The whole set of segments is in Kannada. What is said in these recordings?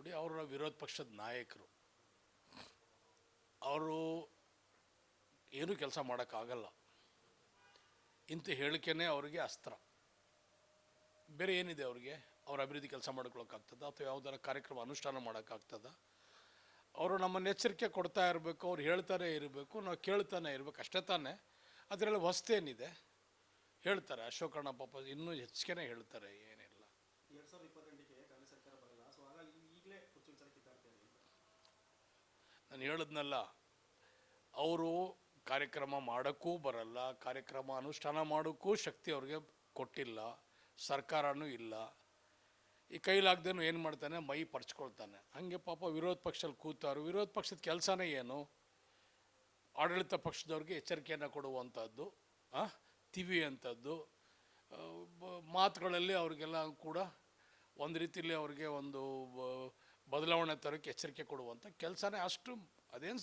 ನೋಡಿ, ಅವರ ವಿರೋಧ ಪಕ್ಷದ ನಾಯಕರು, ಅವರು ಏನೂ ಕೆಲಸ ಮಾಡೋಕ್ಕಾಗಲ್ಲ. ಇಂಥ ಹೇಳಿಕೆನೇ ಅವರಿಗೆ ಅಸ್ತ್ರ. ಬೇರೆ ಏನಿದೆ ಅವ್ರಿಗೆ? ಅವ್ರ ಅಭಿವೃದ್ಧಿ ಕೆಲಸ ಮಾಡ್ಕೊಳಕ್ಕಾಗ್ತದ ಅಥವಾ ಯಾವುದಾರ ಕಾರ್ಯಕ್ರಮ ಅನುಷ್ಠಾನ ಮಾಡೋಕ್ಕಾಗ್ತದ? ಅವರು ನಮ್ಮನ್ನು ಎಚ್ಚರಿಕೆ ಕೊಡ್ತಾ ಇರಬೇಕು, ಅವ್ರು ಹೇಳ್ತಾನೆ ಇರಬೇಕು, ನಾವು ಕೇಳ್ತಾನೆ ಇರಬೇಕು, ಅಷ್ಟೇ ತಾನೇ. ಅದರಲ್ಲಿ ಹೊಸ್ತೇನಿದೆ? ಹೇಳ್ತಾರೆ ಅಶೋಕಣ್ಣ ಪಾಪ ಇನ್ನೂ ಹೆಚ್ಚಿಗೆ ಹೇಳ್ತಾರೆ, ಏನಿಲ್ಲ. 2028ಕ್ಕೆ ಕಾಂಗ್ರೆಸ್ ಸರ್ಕಾರ ಬರಲ್ಲ, ಸೊ ಹಾಗಾಗಿ ಈಗಲೇ ಹುಚ್ಚು ವಿಚಾರ ಕಿತ್ತಾಡ್ತಾ ಇದ್ದೀವಿ. ನಾನು ಹೇಳಿದ್ನಲ್ಲ, ಅವರು ಕಾರ್ಯಕ್ರಮ ಮಾಡೋಕ್ಕೂ ಬರಲ್ಲ, ಕಾರ್ಯಕ್ರಮ ಅನುಷ್ಠಾನ ಮಾಡೋಕ್ಕೂ ಶಕ್ತಿ ಅವ್ರಿಗೆ ಕೊಟ್ಟಿಲ್ಲ, ಸರ್ಕಾರನೂ ಇಲ್ಲ. ಈ ಕೈಲಾಗ್ದೇನು ಏನು ಮಾಡ್ತಾನೆ, ಮೈ ಪರ್ಚ್ಕೊಳ್ತಾನೆ. ಹಾಗೆ ಪಾಪ ವಿರೋಧ ಪಕ್ಷದಲ್ಲಿ ಕೂತಾರು. ವಿರೋಧ ಪಕ್ಷದ ಕೆಲಸನೇ ಏನು? ಆಡಳಿತ ಪಕ್ಷದವ್ರಿಗೆ ಎಚ್ಚರಿಕೆಯನ್ನು ಕೊಡುವಂಥದ್ದು, ತಿವಿಯುವಂಥದ್ದು, ಮಾತುಗಳಲ್ಲಿ ಅವ್ರಿಗೆಲ್ಲ ಕೂಡ ಒಂದು ರೀತಿಯಲ್ಲಿ ಅವ್ರಿಗೆ ಒಂದು ಬದಲಾವಣೆ ತರೋಕ್ಕೆ ಎಚ್ಚರಿಕೆ ಕೊಡುವಂಥ ಕೆಲಸನೇ. ಅಷ್ಟು ಅದೇನು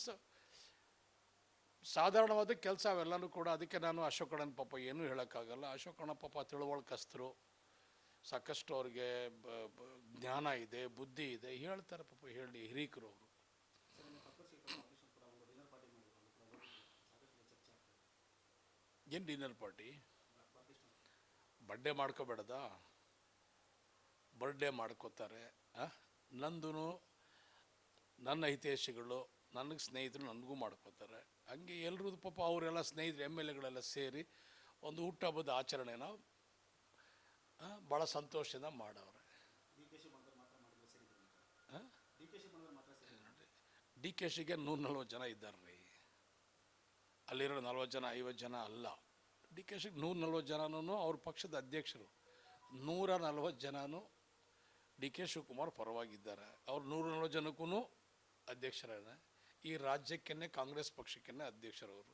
ಸಾಧಾರಣವಾದ ಕೆಲಸ ಅವೆಲ್ಲನೂ ಕೂಡ. ಅದಕ್ಕೆ ನಾನು ಅಶೋಕಣ್ಣನ ಪಾಪ ಏನೂ ಹೇಳೋಕ್ಕಾಗಲ್ಲ. ಅಶೋಕಣ್ಣ ಪಾಪ ತಿಳುವಳಿಕಸ್ತರು, ಸಾಕಷ್ಟು ಅವ್ರಿಗೆ ಜ್ಞಾನ ಇದೆ, ಬುದ್ಧಿ ಇದೆ, ಹೇಳ್ತಾರೆ ಪಾಪ, ಹೇಳಿ ಹಿರೀಕರು ಅವರು. ಏನು ಡಿನ್ನರ್ ಪಾರ್ಟಿ? ಬರ್ಡೇ ಮಾಡ್ಕೋಬೇಡದ? ಬರ್ಡೇ ಮಾಡ್ಕೋತಾರೆ. ನಂದು ನನ್ನ ಹಿತೈಷಿಗಳು, ನನಗೆ ಸ್ನೇಹಿತರು ನನಗೂ ಮಾಡ್ಕೋತಾರೆ. ಹಂಗೆ ಎಲ್ಲರೂ ಪಾಪ ಅವರೆಲ್ಲ ಸ್ನೇಹಿತರು MLAಗಳೆಲ್ಲ ಸೇರಿ ಒಂದು ಹುಟ್ಟುಹಬ್ಬದ ಆಚರಣೆನ ಭಾಳ ಸಂತೋಷದಿಂದ ಮಾಡವ್ರೆ. DKಶಿಗೆ 140 ಜನ ಇದ್ದಾರೆ ರೀ. ಅಲ್ಲಿರೋ 40 ಜನ 50 ಜನ ಅಲ್ಲ. DKಶಿಗೆ 140 ಜನನೂ ಅವ್ರ ಪಕ್ಷದ ಅಧ್ಯಕ್ಷರು. 140 ಜನನೂ DK ಶಿವಕುಮಾರ್ ಪರವಾಗಿದ್ದಾರೆ. ಅವ್ರು 140 ಜನಕ್ಕೂ ಅಧ್ಯಕ್ಷರೇ. ಈ ರಾಜ್ಯಕ್ಕೇ ಕಾಂಗ್ರೆಸ್ ಪಕ್ಷಕ್ಕೇ ಅಧ್ಯಕ್ಷರವರು.